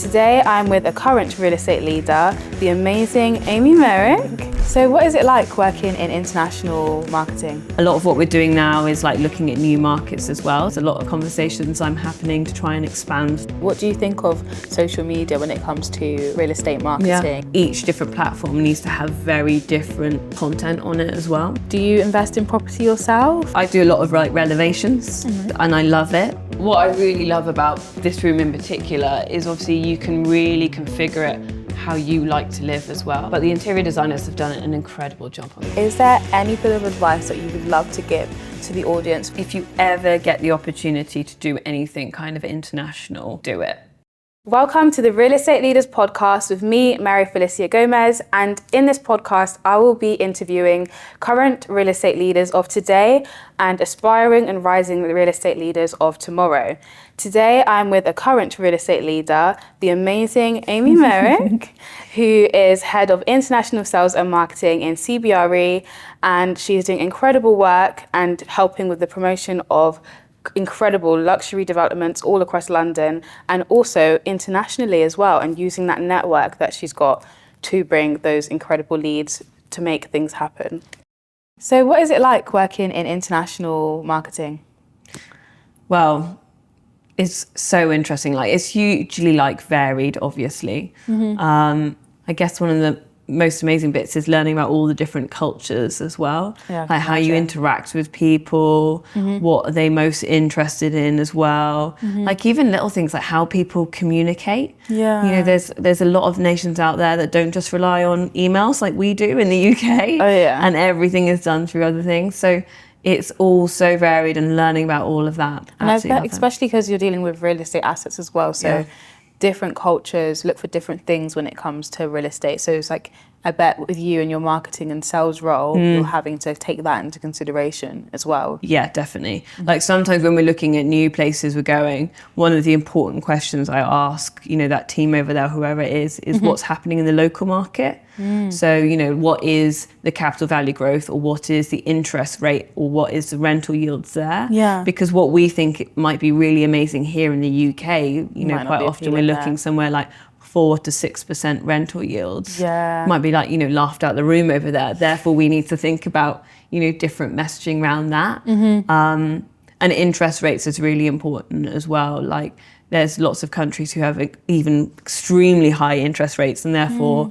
Today I'm with a current real estate leader, the amazing Amy Meyrick. So what is it like working in international marketing? A lot of what we're doing now is like looking at new markets as well. There's a lot of conversations I'm happening to try and expand. What do you think of social media when it comes to real estate marketing? Each different platform needs to have very different content on it as well. Do you invest in property yourself? I do a lot of like renovations and I love it. What I really love about this room in particular is obviously you can really configure it how you like to live as well. But the interior designers have done an incredible job on it. Is there any bit of advice that you would love to give to the audience? If you ever get the opportunity to do anything kind of international, do it. Welcome to the Real Estate Leaders podcast with me, Mary Felicia Gomez, and in this podcast I will be interviewing current real estate leaders of today and aspiring and rising real estate leaders of tomorrow. Today I'm with a current real estate leader, the amazing Amy Meyrick, who is head of international sales and marketing in CBRE, and she's doing incredible work and helping with the promotion of incredible luxury developments all across London and also internationally as well, and using that network that she's got to bring those incredible leads to make things happen. So what is it like working in international marketing? Well, it's so interesting. Like it's hugely like varied, obviously. I guess one of the most amazing bits is learning about all the different cultures as well, like how you interact with people, what are they most interested in as well, like even little things like how people communicate. You know, there's a lot of nations out there that don't just rely on emails like we do in the UK, and everything is done through other things. So it's all so varied, and learning about all of that. And I bet, especially because you're dealing with real estate assets as well, so different cultures look for different things when it comes to real estate. So it's like, I bet with you and your marketing and sales role, you're having to take that into consideration as well. Yeah, definitely. Like sometimes when we're looking at new places we're going, one of the important questions I ask, you know, that team over there, whoever it is what's happening in the local market. So, you know, what is the capital value growth, or what is the interest rate, or what is the rental yields there? Because what we think might be really amazing here in the UK, you know, quite often we're looking somewhere like 4 to 6% rental yields. Might be like, you know, laughed out the room over there. Therefore, we need to think about, you know, different messaging around that. And interest rates is really important as well. Like there's lots of countries who have even extremely high interest rates, and therefore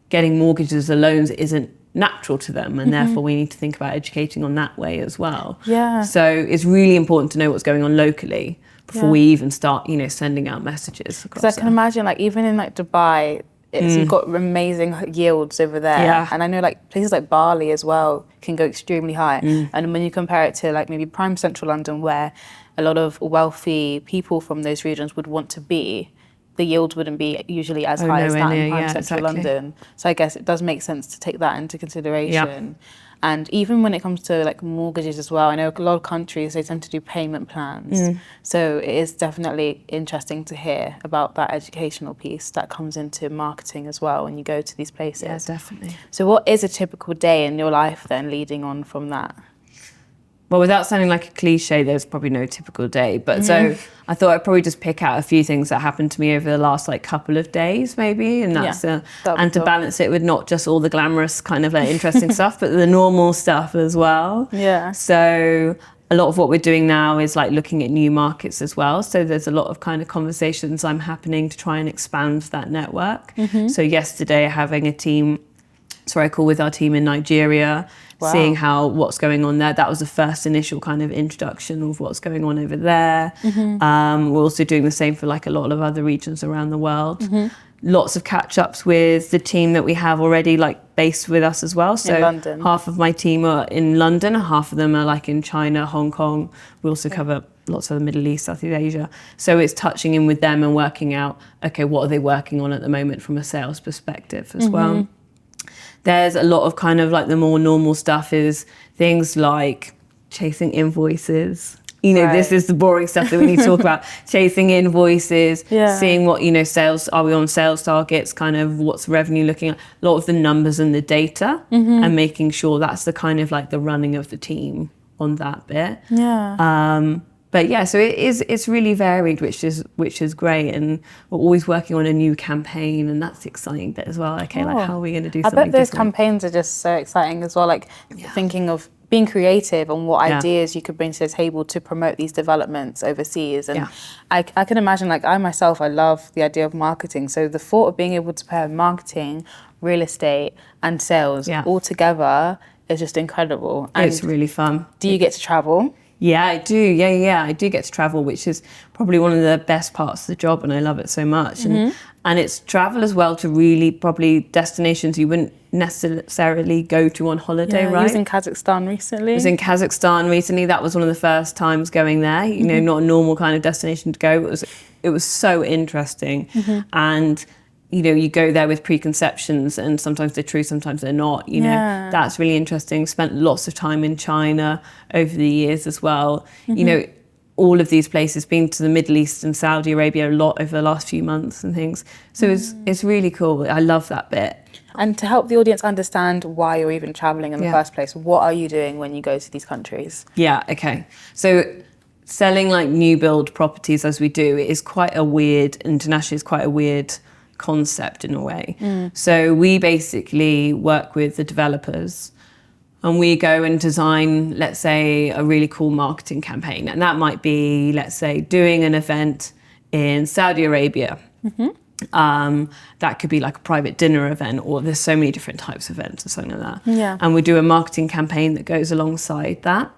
getting mortgages or loans isn't natural to them, and therefore we need to think about educating on that way as well. So it's really important to know what's going on locally before we even start, you know, sending out messages. Because I can imagine, like even in like Dubai, you've got amazing yields over there, and I know like places like Bali as well can go extremely high. And when you compare it to like maybe prime central London, where a lot of wealthy people from those regions would want to be, the yields wouldn't be usually as high as that in prime central London. So I guess it does make sense to take that into consideration. And even when it comes to like mortgages as well, I know a lot of countries, they tend to do payment plans. So it is definitely interesting to hear about that educational piece that comes into marketing as well when you go to these places. Yeah, definitely. So what is a typical day in your life then, leading on from that? Well, without sounding like a cliche, there's probably no typical day. But so I thought I'd probably just pick out a few things that happened to me over the last like couple of days, maybe. And that's and to balance it with not just all the glamorous kind of like interesting stuff, but the normal stuff as well. So a lot of what we're doing now is like looking at new markets as well. So there's a lot of kind of conversations I'm happening to try and expand that network. So yesterday having a call with our team in Nigeria, seeing what's going on there. That was the first initial kind of introduction of what's going on over there. We're also doing the same for like a lot of other regions around the world. Lots of catch-ups with the team that we have already like based with us as well. So in London. Half of my team are in London, and half of them are like in China, Hong Kong. We also cover lots of the Middle East, Southeast Asia. So it's touching in with them and working out, okay, what are they working on at the moment from a sales perspective as well. There's a lot of kind of like the more normal stuff is things like chasing invoices. You know, this is the boring stuff that we need to talk about. Chasing invoices, seeing what, you know, sales, are we on sales targets, kind of what's revenue looking at, a lot of the numbers and the data, and making sure that's the kind of like the running of the team on that bit. But yeah, so it's really varied, which is great, and we're always working on a new campaign, and that's the exciting bit as well. Okay, like how are we going to do something I bet those different? campaigns are just so exciting as well, like thinking of being creative on what ideas you could bring to the table to promote these developments overseas. And I can imagine, like I myself, I love the idea of marketing. So the thought of being able to pair marketing, real estate and sales all together is just incredible. And it's really fun. do you get to travel? Yeah, I do. Yeah. I do get to travel, which is probably one of the best parts of the job, and I love it so much. And it's travel as well to really probably destinations you wouldn't necessarily go to on holiday, right? I was in Kazakhstan recently. That was one of the first times going there. You know, not a normal kind of destination to go. It was so interesting. And you know, you go there with preconceptions, and sometimes they're true, sometimes they're not. You know, that's really interesting. Spent lots of time in China over the years as well. You know, all of these places, been to the Middle East and Saudi Arabia a lot over the last few months and things. So it's really cool. I love that bit. And to help the audience understand why you're even traveling in the first place, what are you doing when you go to these countries? Yeah, okay. So selling like new build properties as we do, it is quite a weird, internationally it's quite a weird concept in a way. So we basically work with the developers and we go and design, let's say, a really cool marketing campaign. And that might be, let's say, doing an event in Saudi Arabia. That could be like a private dinner event, or there's so many different types of events or something like that. And we do a marketing campaign that goes alongside that.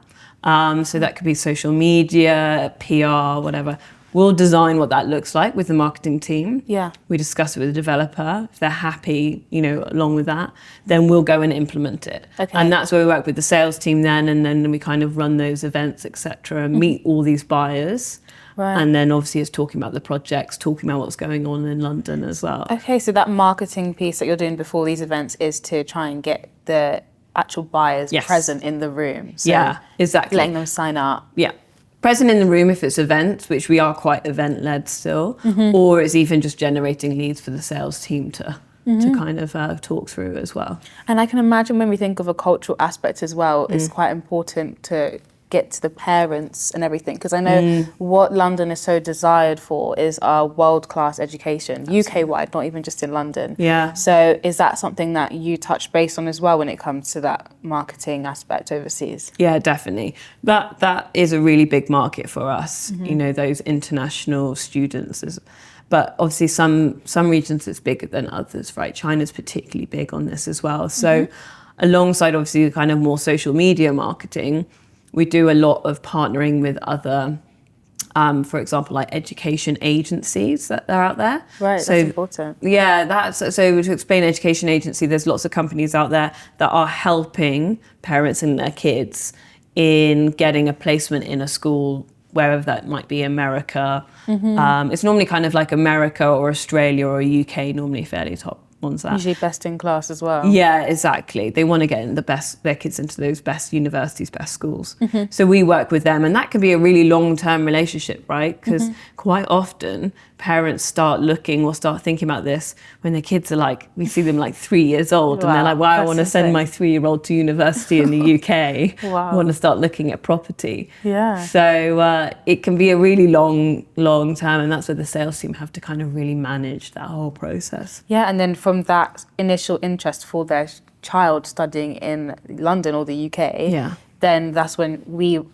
So that could be social media, PR, whatever. We'll design what that looks like with the marketing team. We discuss it with the developer. If they're happy, you know, along with that, then we'll go and implement it. And that's where we work with the sales team then, and then we kind of run those events, etc., and meet all these buyers. And then obviously it's talking about the projects, talking about what's going on in London as well. Okay, so that marketing piece that you're doing before these events is to try and get the actual buyers present in the room. So exactly. Letting them sign up. Present in the room if it's events, which we are quite event-led still, or it's even just generating leads for the sales team to kind of talk through as well. And I can imagine when we think of a cultural aspect as well, it's quite important to get to the parents and everything, because I know what London is so desired for is our world-class education, UK-wide, not even just in London. So is that something that you touch base on as well when it comes to that marketing aspect overseas? Yeah, definitely. That is a really big market for us, you know, those international students. But obviously some regions it's bigger than others, right? China's particularly big on this as well. So alongside obviously the kind of more social media marketing, we do a lot of partnering with other, for example, like education agencies that are out there. Right, so, that's important. Yeah, so to explain education agency, there's lots of companies out there that are helping parents and their kids in getting a placement in a school, wherever that might be, America. It's normally kind of like America or Australia or UK, normally fairly top ones that. Usually best in class as well. Yeah, exactly. They want to get their kids into those best universities, best schools. So we work with them, and that can be a really long-term relationship, right? Because quite often parents start looking or start thinking about this when their kids are like, we see them like 3 years old, and they're like, wow, I want to send my 3-year-old to university in the UK. I want to start looking at property. So it can be a really long term, and that's where the sales team have to kind of really manage that whole process. And then from that initial interest for their child studying in London or the UK, then that's when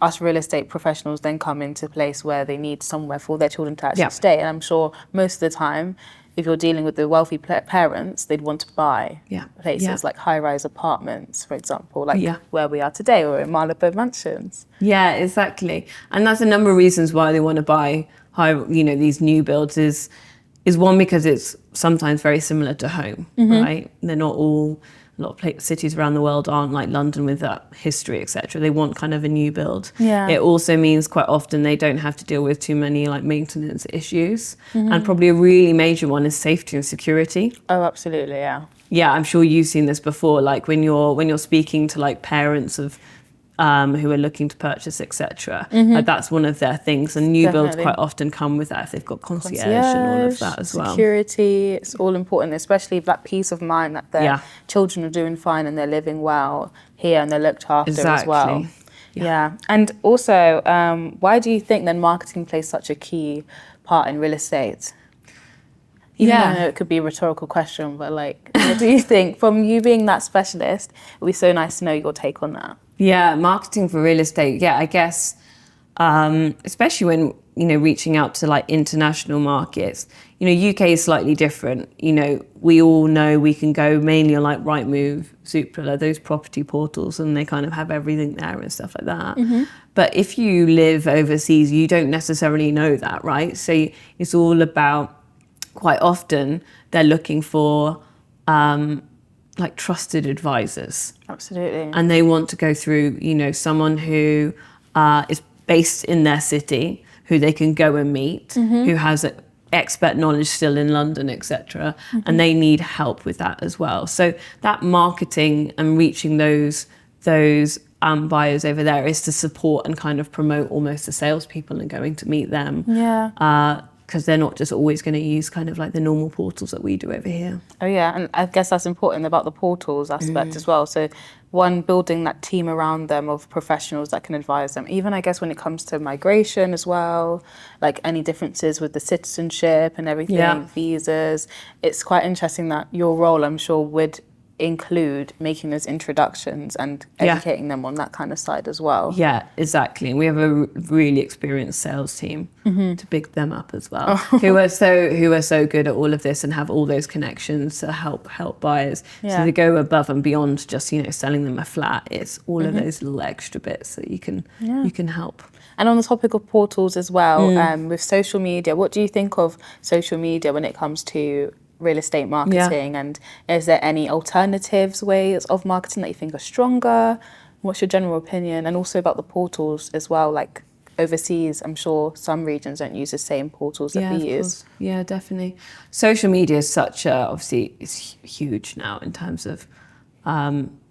us real estate professionals then come into place where they need somewhere for their children to actually stay. And I'm sure most of the time, if you're dealing with the wealthy parents, they'd want to buy places like high-rise apartments, for example, like where we are today, or in Marylebone mansions. Yeah, exactly. And that's a number of reasons why they want to buy these new builds is one, because it's sometimes very similar to home, right? They're not all, a lot of cities around the world aren't like London with that history, etc. They want kind of a new build. It also means quite often they don't have to deal with too many like maintenance issues. And probably a really major one is safety and security. Oh, absolutely, Yeah, I'm sure you've seen this before, like when you're speaking to like parents of who are looking to purchase, etc. Like that's one of their things, and new builds quite often come with that if they've got concierge and all of that as well. Security, it's all important, especially that peace of mind that their children are doing fine and they're living well here and they're looked after as well. Yeah. And also, why do you think then marketing plays such a key part in real estate? Even though I know it could be a rhetorical question, but like, what do you think? From you being that specialist, it would be so nice to know your take on that. Yeah, marketing for real estate. Yeah, I guess, especially when, reaching out to like international markets, UK is slightly different. We all know we can go mainly on like Rightmove, Zoopla, those property portals, and they kind of have everything there and stuff like that. But if you live overseas, you don't necessarily know that, right? So it's all about, quite often, they're looking for like trusted advisors. Absolutely. And they want to go through, someone who is based in their city, who they can go and meet, who has expert knowledge still in London, etc. And they need help with that as well. So that marketing and reaching those buyers over there is to support and kind of promote almost the salespeople and going to meet them. Yeah. Because they're not just always going to use kind of like the normal portals that we do over here. Oh yeah, and I guess that's important about the portals aspect as well. So one, building that team around them of professionals that can advise them. Even I guess when it comes to migration as well, like any differences with the citizenship and everything, visas. It's quite interesting that your role, I'm sure, would include making those introductions and educating them on that kind of side as well. Yeah, exactly. And we have a really experienced sales team to big them up as well, who are so good at all of this and have all those connections to help buyers. So they go above and beyond just selling them a flat. It's all of those little extra bits that you can help. And on the topic of portals as well, with social media, what do you think of social media when it comes to real estate marketing? And is there any alternatives ways of marketing that you think are stronger? What's your general opinion? And also about the portals as well, like overseas, I'm sure some regions don't use the same portals that we use. Yeah, definitely. Social media is obviously it's huge now in terms of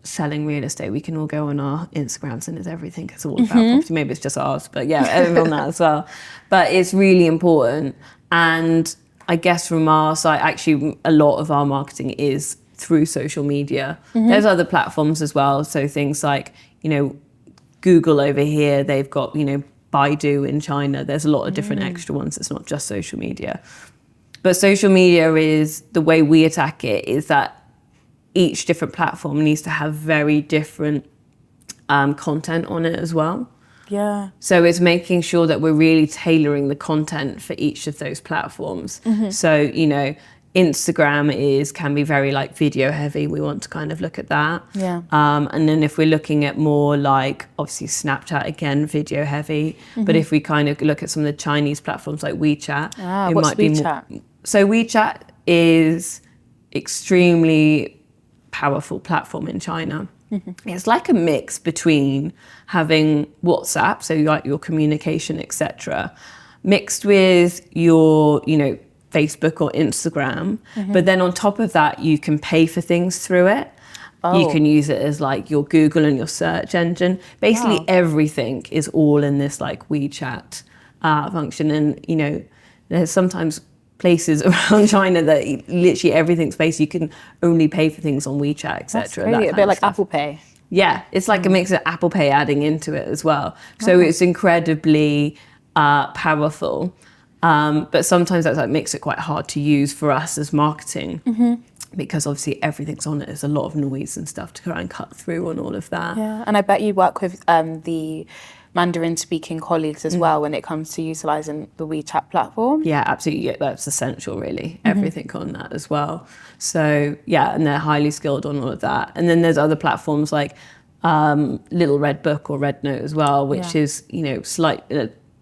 selling real estate. We can all go on our Instagrams and there's everything. It's all about property. Maybe it's just ours, but yeah, everyone on that as well. But it's really important. And I guess from our side, actually, a lot of our marketing is through social media. There's other platforms as well. So things like, Google over here, they've got, Baidu in China. There's a lot of different extra ones. It's not just social media. But social media is, the way we attack it is that each different platform needs to have very different content on it as well. Yeah. So it's making sure that we're really tailoring the content for each of those platforms. So, Instagram can be very like video heavy. We want to kind of look at that. Yeah. And then if we're looking at more like, obviously Snapchat, again, video heavy. But if we kind of look at some of the Chinese platforms like WeChat, it what's might be WeChat? more. So WeChat is extremely powerful platform in China. It's like a mix between having WhatsApp, so like your communication, etc., mixed with your, Facebook or Instagram. But then on top of that, you can pay for things through it. You can use it as like your Google and your search engine. Basically everything is all in this like WeChat function. And, there's sometimes places around China that literally everything's based. You can only pay for things on WeChat, etc. That's a bit like Apple Pay. Yeah, it's like a mix of Apple Pay adding into it as well. So it's incredibly powerful. But sometimes that makes it quite hard to use for us as marketing because obviously everything's on it. There's a lot of noise and stuff to try and cut through on all of that. Yeah, and I bet you work with the Mandarin-speaking colleagues as well when it comes to utilising the WeChat platform. Yeah, absolutely. Yeah, that's essential, really. Everything on that as well. So, yeah, and they're highly skilled on all of that. And then there's other platforms like Little Red Book or Red Note as well, which is,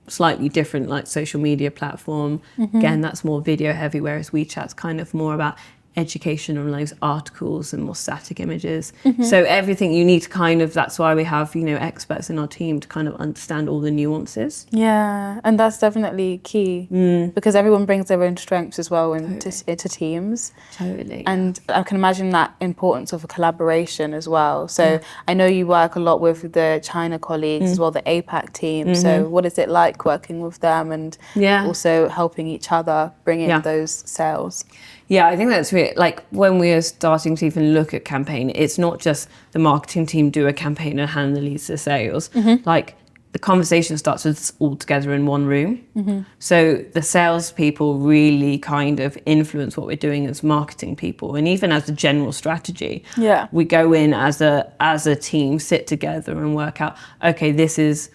slightly different, like social media platform. Again, that's more video heavy, whereas WeChat's kind of more about education on those articles and more static images. So everything you need to kind of, that's why we have, experts in our team to kind of understand all the nuances. Yeah, and that's definitely key because everyone brings their own strengths as well into teams. Totally. And I can imagine that importance of a collaboration as well. So I know you work a lot with the China colleagues as well, the APAC team. So what is it like working with them and also helping each other bring in those sales? Yeah, I think that's really, like, when we are starting to even look at campaign, it's not just the marketing team do a campaign and hand the leads to sales. Like, the conversation starts with us all together in one room. So the salespeople really kind of influence what we're doing as marketing people, and even as a general strategy. Yeah. We go in as a team, sit together and work out, okay, this is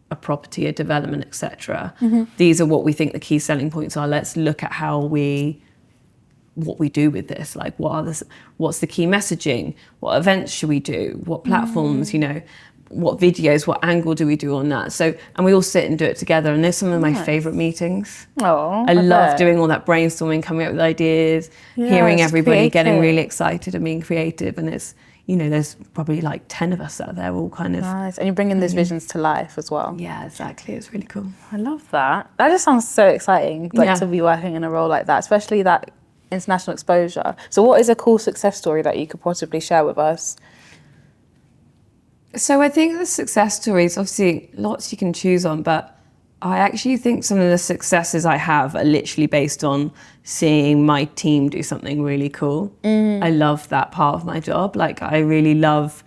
a property, a development, etc. These are what we think the key selling points are. Let's look at what we do with this. Like, what's the key messaging? What events should we do? What platforms, what videos, what angle do we do on that? So, and we all sit and do it together. And they're some of my favorite meetings. Oh, I love doing all that brainstorming, coming up with ideas, hearing everybody getting really excited and being creative. And it's, there's probably like 10 of us out there all kind of... Nice. And you're bringing those visions to life as well. Yeah, exactly. It's really cool. I love that. That just sounds so exciting, to be working in a role like that, especially that international exposure. So what is a cool success story that you could possibly share with us? So I think the success stories, obviously lots you can choose on, but I actually think some of the successes I have are literally based on seeing my team do something really cool. I love that part of my job. Like, I really love,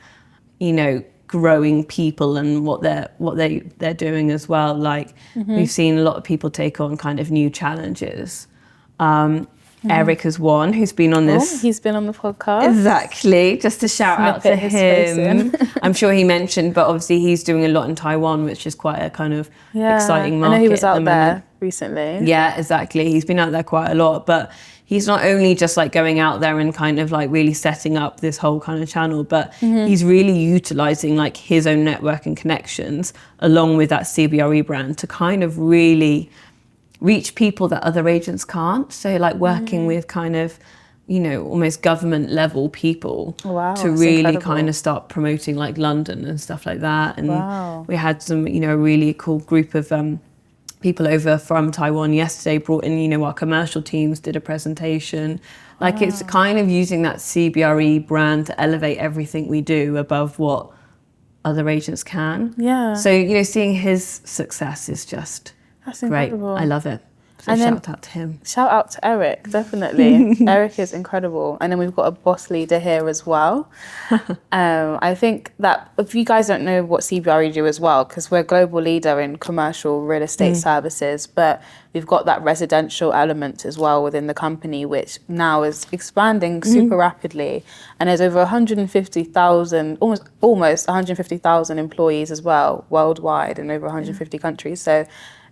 growing people and what they're doing as well. Like, we've seen a lot of people take on kind of new challenges. Eric has won, who's been on this. He's been on the podcast. Exactly, just a shout out to him. I'm sure he mentioned, but obviously he's doing a lot in Taiwan, which is quite a kind of exciting market. I know he was out there recently. Yeah, exactly. He's been out there quite a lot, but he's not only just like going out there and kind of like really setting up this whole kind of channel, but he's really utilizing like his own network and connections along with that CBRE brand to kind of really reach people that other agents can't. So like working with kind of, almost government level people to really kind of start promoting like London and stuff like that. And we had some, a really cool group of people over from Taiwan yesterday brought in, our commercial teams did a presentation. Like it's kind of using that CBRE brand to elevate everything we do above what other agents can. Yeah. So, seeing his success is just... That's incredible. Great. I love it. So and shout out to him. Shout out to Eric, definitely. Eric is incredible. And then we've got a boss leader here as well. I think that if you guys don't know what CBRE do as well, because we're a global leader in commercial real estate services, but we've got that residential element as well within the company, which now is expanding super rapidly. And there's over 150,000, almost 150,000 employees as well, worldwide in over 150 countries. So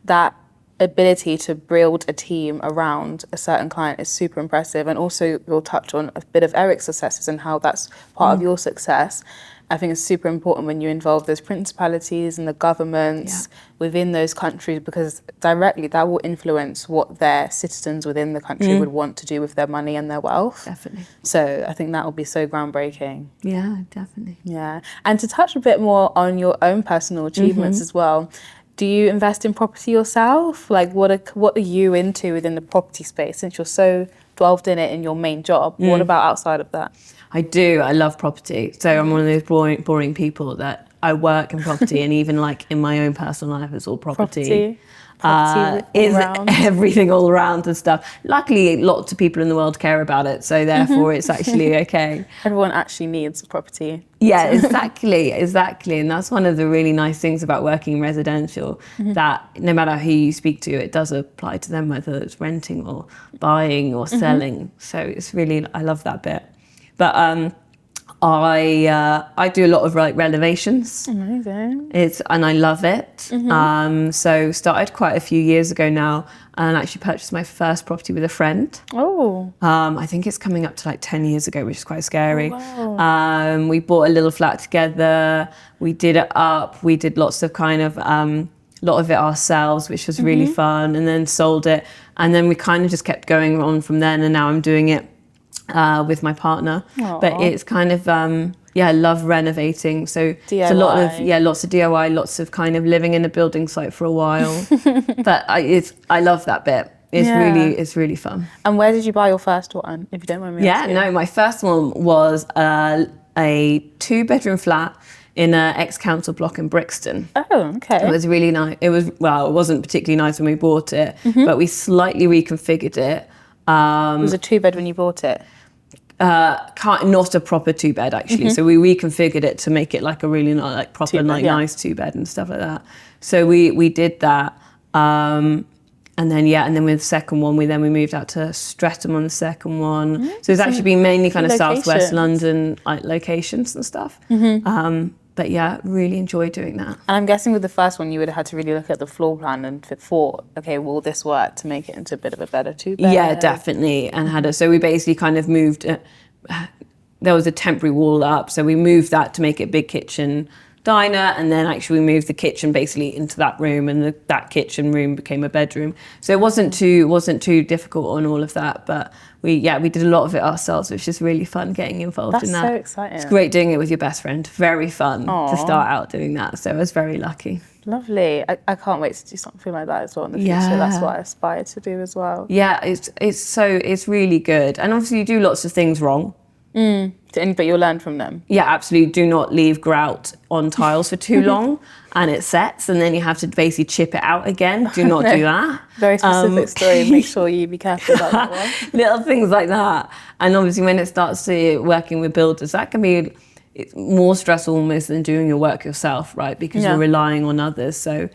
that ability to build a team around a certain client is super impressive. And also we'll touch on a bit of Eric's successes and how that's part of your success. I think it's super important when you involve those principalities and the governments within those countries, because directly that will influence what their citizens within the country would want to do with their money and their wealth. Definitely. So I think that will be so groundbreaking. Yeah, definitely. Yeah. And to touch a bit more on your own personal achievements as well, do you invest in property yourself? Like, what are you into within the property space, since you're so delved in it in your main job? What about outside of that? I do. I love property. So I'm one of those boring people that I work in property and even like in my own personal life, it's all property. Is everything all around and stuff. Luckily, lots of people in the world care about it, so therefore it's actually okay. Everyone actually needs property. Yeah, exactly. And that's one of the really nice things about working in residential, that no matter who you speak to, it does apply to them, whether it's renting or buying or selling. So it's really, I love that bit. But I do a lot of like renovations. Amazing. And I love it. So started quite a few years ago now, and actually purchased my first property with a friend. Oh. I think it's coming up to like 10 years ago, which is quite scary. Oh, wow. We bought a little flat together. We did it up. We did lots of kind of lot of it ourselves, which was really fun, and then sold it. And then we kind of just kept going on from then, and now I'm doing it with my partner. Aww. But it's kind of I love renovating, so DIY. It's a lot of lots of DIY, lots of kind of living in a building site for a while. But I love that bit. It's really fun. And where did you buy your first one, if you don't mind me asking? My first one was a 2-bedroom flat in an ex-council block in Brixton. Oh, okay. It was really nice. It wasn't particularly nice when we bought it, but we slightly reconfigured it. It was a 2-bed when you bought it? Not a proper 2-bed actually. So we reconfigured it to make it like a really like proper 2-bed, like yeah. nice 2-bed and stuff like that. So we did that. And then with the second one, we moved out to Streatham on the second one. So it's actually been mainly kind of southwest London like locations and stuff. But yeah, really enjoy doing that. And I'm guessing with the first one, you would have had to really look at the floor plan and thought, okay, will this work to make it into a bit of a better 2-bed? Yeah, definitely. And so we basically kind of moved, there was a temporary wall up. So we moved that to make it big kitchen diner, and then actually we moved the kitchen basically into that room, and that kitchen room became a bedroom. So it wasn't too difficult on all of that, but we did a lot of it ourselves, which is really fun getting involved in that. That's so exciting. It's great doing it with your best friend. Very fun to start out doing that. So I was very lucky. Lovely. I can't wait to do something like that as well in the future. That's what I aspire to do as well. Yeah, it's really good. And obviously you do lots of things wrong. But you'll learn from them. Yeah, absolutely. Do not leave grout on tiles for too long and it sets, and then you have to basically chip it out again. Do not do that. Very specific story. Make sure you be careful about that one. Little things like that. And obviously when it starts to working with builders, that can be more stressful almost than doing your work yourself, right? Because you're relying on others. So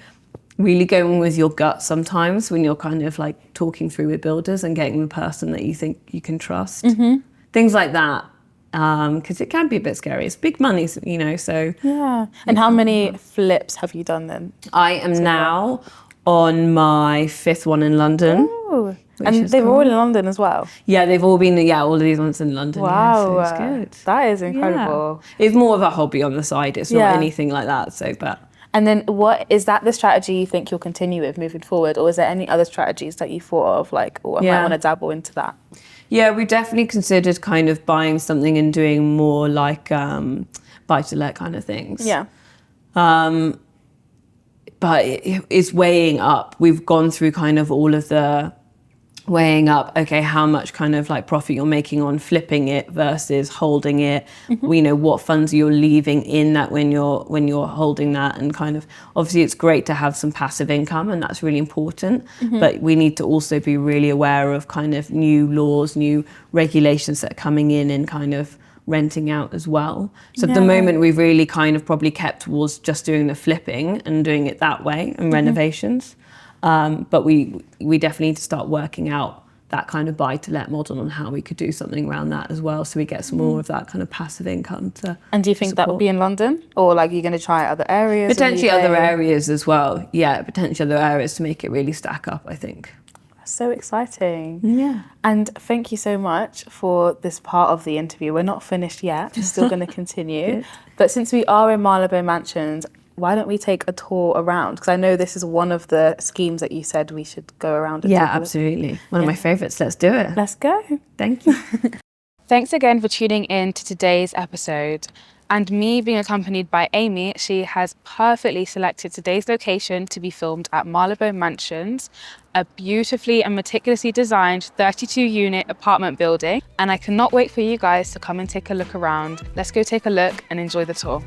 really going with your gut sometimes when you're kind of like talking through with builders and getting the person that you think you can trust. Things like that, because it can be a bit scary. It's big money, so... Yeah. And how many flips have you done then? I am now on my 5th one in London. Ooh. And they were all in London as well? Yeah, they've all been, all of these ones in London. Wow. Yeah, so it's good. That is incredible. Yeah. It's more of a hobby on the side. It's not anything like that, but... And then what is that the strategy you think you'll continue with moving forward? Or is there any other strategies that you thought of, like, I might want to dabble into that? Yeah, we definitely considered kind of buying something and doing more like buy-to-let kind of things. Yeah. But it's weighing up. We've gone through kind of all of the weighing up, okay, how much kind of like profit you're making on flipping it versus holding it. What funds you're leaving in that when you're holding that, and kind of obviously it's great to have some passive income, and that's really important, but we need to also be really aware of kind of new laws, new regulations that are coming in and kind of renting out as well. So at the moment we've really kind of probably kept towards just doing the flipping and doing it that way and renovations. But we definitely need to start working out that kind of buy-to-let model and how we could do something around that as well, so we get some more of that kind of passive income to And do you think that would be in London? Or like you're going to try other areas? Potentially other areas as well. Yeah, potentially other areas to make it really stack up, I think. So exciting. Yeah. And thank you so much for this part of the interview. We're not finished yet. We're still going to continue. But since we are in Marylebone Mansions, why don't we take a tour around? Because I know this is one of the schemes that you said we should go around and Yeah, absolutely. One of my favourites. Let's do it. Let's go. Thank you. Thanks again for tuning in to today's episode. And me being accompanied by Amy, she has perfectly selected today's location to be filmed at Marylebone Mansions, a beautifully and meticulously designed 32-unit apartment building. And I cannot wait for you guys to come and take a look around. Let's go take a look and enjoy the tour.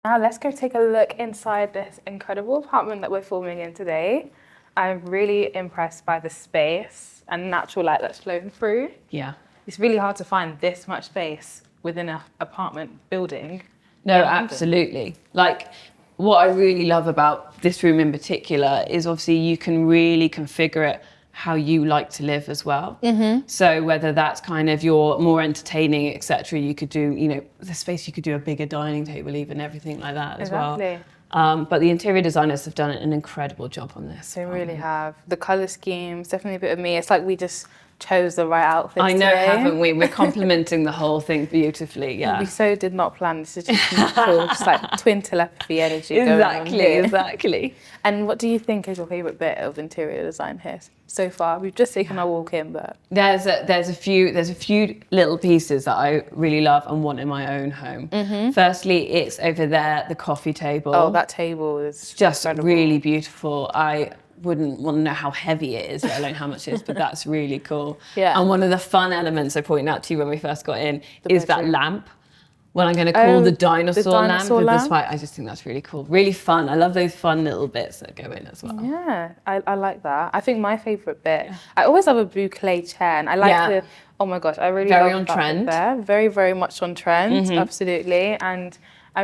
Now let's go take a look inside this incredible apartment that we're filming in today. I'm really impressed by the space and natural light that's flowing through. Yeah. It's really hard to find this much space within an apartment building. No, absolutely. Like, what I really love about this room in particular is obviously you can really configure it how you like to live as well. So whether that's kind of your more entertaining, etc., you could do, the space you could do a bigger dining table, even everything like that as well. But the interior designers have done an incredible job on this. They really have. The colour schemes, definitely a bit of me. It's like we just chose the right outfit I know, today. haven't we? We're complementing the whole thing beautifully, yeah. We so did not plan. This is just cool, just like twin telepathy energy going on here. Exactly. And what do you think is your favourite bit of interior design here so far? We've just taken our walk in, but there's a few little pieces that I really love and want in my own home. Firstly, it's over there, the coffee table. oh, that table is just incredible. really beautiful. I wouldn't want to know how heavy it is, let alone how much it is, but that's really cool. Yeah. And one of the fun elements I pointed out to you when we first got in is that bedroom. lamp. What I'm going to call the dinosaur lamp. dinosaur With the lamp? spike. I just think that's really cool. Really fun. I love those fun little bits that go in as well. Yeah, I like that. I think my favourite bit, I always have a boucle chair, and I like the, oh my gosh, I really Very love on that trend. bit there. Very, very much on trend, absolutely. And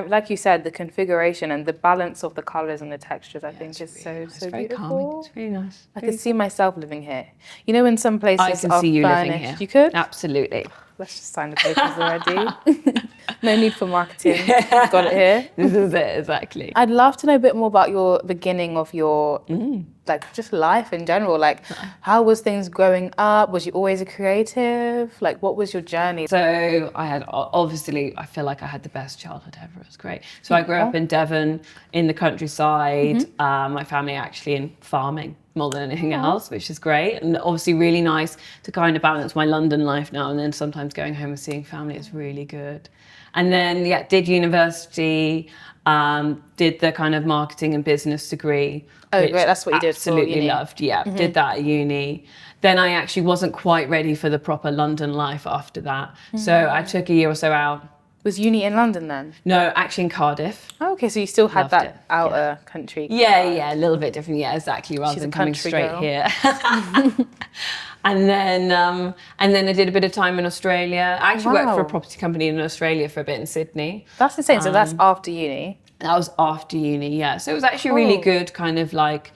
like you said, the configuration and the balance of the colours and the textures, I think is really so nice. Very beautiful. calming. It's really nice. I could see myself living here. You know, in some places I can are see you living furnished. here. You could? Absolutely. Let's just sign the papers already. No need for marketing. Got it here. This is it, exactly. I'd love to know a bit more about your beginning of your like just life in general. Like, how was things growing up? Was you always a creative? Like, what was your journey? So I had, obviously, I feel like I had the best childhood ever. It was great. So I grew up in Devon, in the countryside. My family actually in farming more than anything else, which is great. And obviously really nice to kind of balance my London life now and then sometimes going home and seeing family is really good. And then, yeah, did university, did the kind of marketing and business degree. Oh, great, that's what you did for uni. Absolutely loved, yeah, did that at uni. Then I actually wasn't quite ready for the proper London life after that. So I took a year or so out. Was uni in London then? No, actually in Cardiff. Oh, okay, so you still had Loved that it, outer country. Yeah, a little bit different, yeah, exactly, rather She's than a coming country straight girl. here. And then I did a bit of time in Australia. I actually worked for a Wow. property company in Australia for a bit in Sydney. That's insane. So that's after uni. That was after uni, yeah. So it was actually a really good kind of like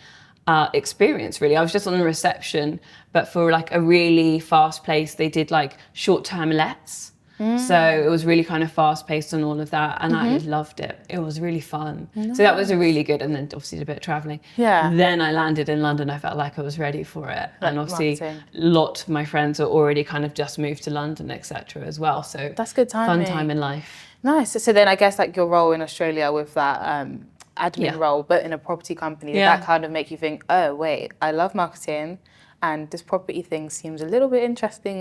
experience, really. I was just on the reception, but for like a really fast place, they did like short-term lets. So it was really kind of fast-paced and all of that, and I loved it. It was really fun. Nice. So that was a really good, and then obviously did a bit of travelling. Yeah. Then I landed in London. I felt like I was ready for it, and obviously marketing. a lot of my friends are already kind of just moved to London, etc. as well. So That's good timing. Fun time in life. Nice. So then I guess like your role in Australia with that admin role, but in a property company, did that kind of make you think, oh, wait, I love marketing and this property thing seems a little bit interesting.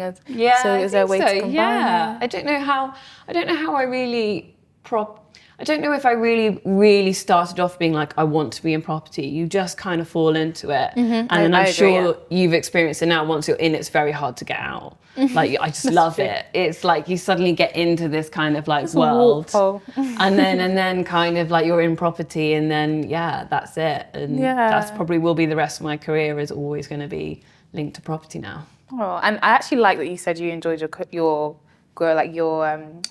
So is there a way to combine that? I don't know how I really I don't know if I really started off being like, I want to be in property. You just kind of fall into it. And then I'm sure you've experienced it now. Once you're in, it's very hard to get out. Like, I just love it. It's like you suddenly get into this kind of like world. and then kind of like you're in property and then, that's it. And that's probably will be the rest of my career is always going to be linked to property now. Oh, and I actually like that you said you enjoyed your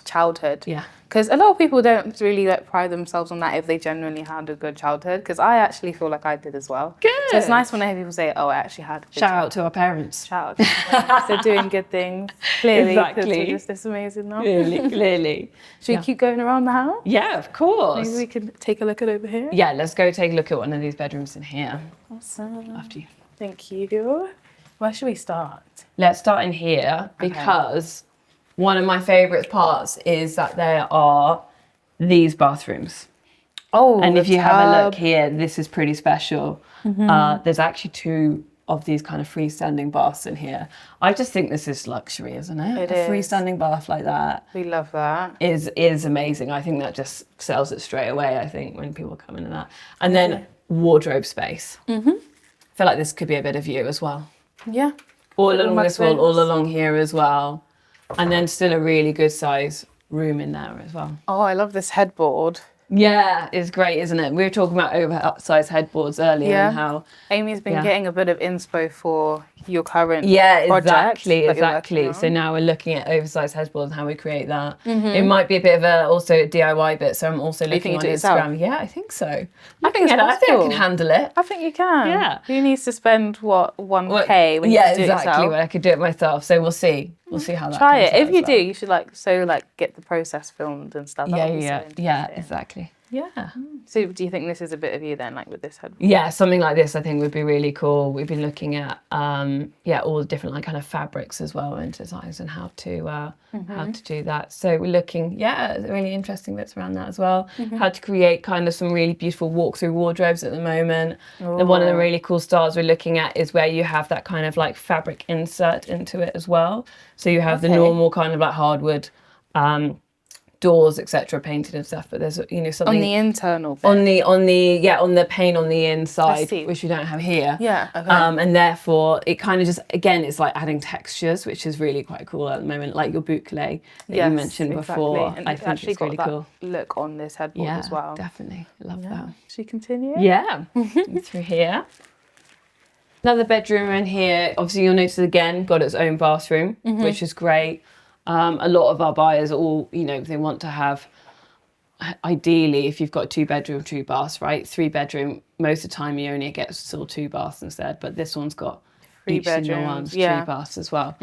childhood. Yeah. Because a lot of people don't really like pride themselves on that if they genuinely had a good childhood. Because I actually feel like I did as well. Good. So it's nice when I hear people say, "Oh, I actually had." A good Shout out to our parents. Shout out. They're doing good things. Clearly, Exactly. because we're just this amazing now. Clearly. Should we keep going around the house? Yeah, of course. Maybe we can take a look at over here. Yeah, let's go take a look at one of these bedrooms in here. Awesome. After you. Thank you. Where should we start? Let's start in here because one of my favourite parts is that there are these bathrooms. Oh, and if you have a look tub. here, this is pretty special. There's actually two of these kind of freestanding baths in here. I just think this is luxury, isn't it? It a is. freestanding bath like that We love that. is amazing. I think that just sells it straight away, I think, when people come into that. And then wardrobe space. I feel like this could be a bit of you as well. Yeah. All along my this wall, face. all along here as well. And then still a really good size room in there as well. Oh, I love this headboard. Yeah, it's great, isn't it? We were talking about oversized headboards earlier and how... Amy's been getting a bit of inspo for your current exactly. project that you're working So on. now we're looking at oversized headboards and how we create that. It might be a bit of also a DIY bit, so I'm also looking think on you do it yourself? Instagram. Yeah, I think so. I think it's I think I can possible. handle it. I think you can. Yeah. Who needs to spend, what, 1K when you yeah, can do it exactly. yourself? When I could do it myself. So we'll see. We'll see how that Try comes it. out If as you well. do, you should get the process filmed and stuff. That would be so interesting. Yeah, exactly. Yeah. So do you think this is a bit of you then, like with this headboard? Yeah, something like this I think would be really cool. We've been looking at all the different like kind of fabrics as well and designs and how to do that. So we're looking, really interesting bits around that as well. How to create kind of some really beautiful walk-through wardrobes at the moment. And one of the really cool styles we're looking at is where you have that kind of like fabric insert into it as well. So you have the normal kind of like hardwood doors, etc., painted and stuff, but there's something on the internal bit. on the pane on the inside, which we don't have here. Yeah. Okay. And therefore it kind of just, again, it's like adding textures, which is really quite cool at the moment, like your boucle that you mentioned before. And I think actually it's got really that cool look on this headboard as well. Definitely love that. Should we continue? Yeah. Through here, another bedroom in here. Obviously you'll notice again got its own bathroom, which is great. A lot of our buyers they want to have, ideally, if you've got 2 bedroom, 2 baths, right? 3 bedroom, most of the time you only get still 2 baths instead, but this one's got 3 bedrooms, 3 baths as well,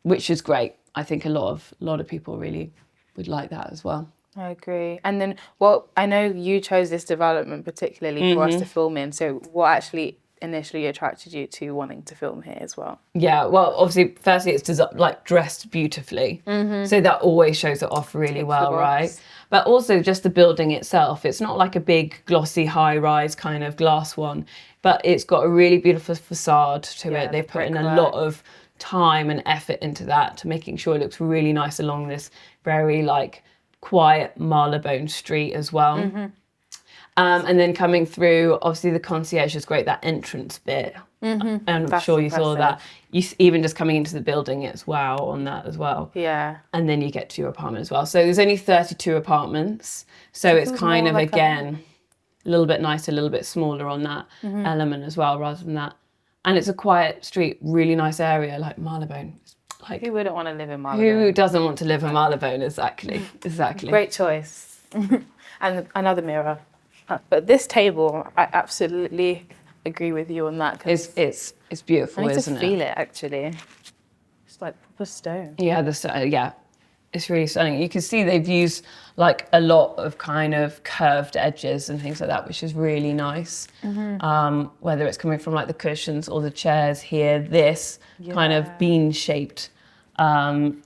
which is great. I think a lot of people really would like that as well. I agree. And then, I know you chose this development particularly for us to film in, so what actually initially attracted you to wanting to film here as well? Yeah, well, obviously, firstly, it's like dressed beautifully, so that always shows it off really well, right? But also just the building itself. It's not like a big glossy high-rise kind of glass one, but it's got a really beautiful facade to it. They've put in a lot of time and effort into that, to making sure it looks really nice along this very like quiet Marylebone street as well. And then coming through, obviously the concierge is great, that entrance bit. And I'm sure you saw that. Even just coming into the building, it's wow on that as well. Yeah. And then you get to your apartment as well. So there's only 32 apartments. So it's kind of, like again, a little bit nicer, a little bit smaller on that element as well, rather than that. And it's a quiet street, really nice area, like Marylebone. Like, who wouldn't want to live in Marylebone? Who doesn't want to live in Marylebone? Exactly. Great choice. And another mirror. But this table, I absolutely agree with you on that. It's beautiful, isn't it? I need to feel it, actually. It's like proper stone. Yeah, it's really stunning. You can see they've used like a lot of kind of curved edges and things like that, which is really nice. Whether it's coming from like the cushions or the chairs here, this kind of bean-shaped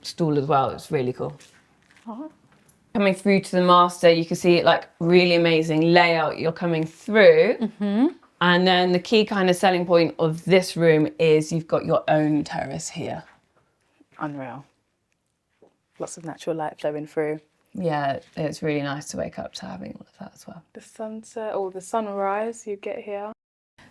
stool as well. It's really cool. Coming through to the master, you can see like really amazing layout you're coming through. And then the key kind of selling point of this room is you've got your own terrace here. Unreal. Lots of natural light flowing through. Yeah, it's really nice to wake up to having all of that as well. The sunset or the sunrise you get here.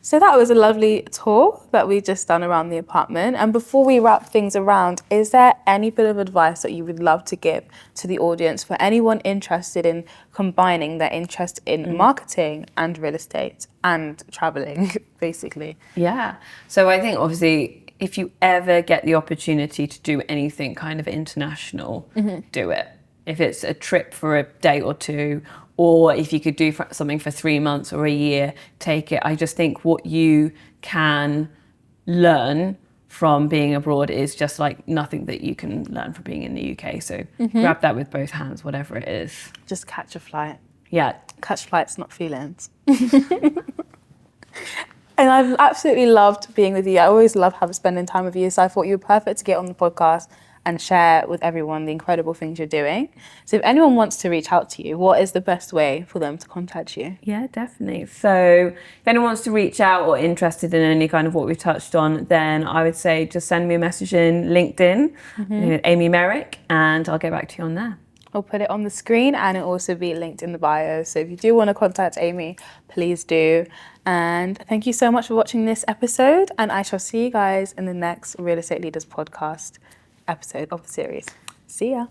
So that was a lovely tour that we just done around the apartment. And before we wrap things around, is there any bit of advice that you would love to give to the audience for anyone interested in combining their interest in marketing and real estate and traveling, basically? Yeah. So I think obviously if you ever get the opportunity to do anything kind of international, do it. If it's a trip for a day or two, or if you could do something for 3 months or a year, take it. I just think what you can learn from being abroad is just like nothing that you can learn from being in the UK. So grab that with both hands, whatever it is. Just catch a flight. Yeah. Catch flights, not feelings. And I've absolutely loved being with you. I always love spending time with you. So I thought you were perfect to get on the podcast and share with everyone the incredible things you're doing. So if anyone wants to reach out to you, what is the best way for them to contact you? Yeah, definitely. So if anyone wants to reach out or interested in any kind of what we've touched on, then I would say just send me a message in LinkedIn, Amy Meyrick, and I'll get back to you on there. I'll put it on the screen and it'll also be linked in the bio. So if you do want to contact Amy, please do. And thank you so much for watching this episode. And I shall see you guys in the next Real Estate Leaders podcast episode of the series. See ya.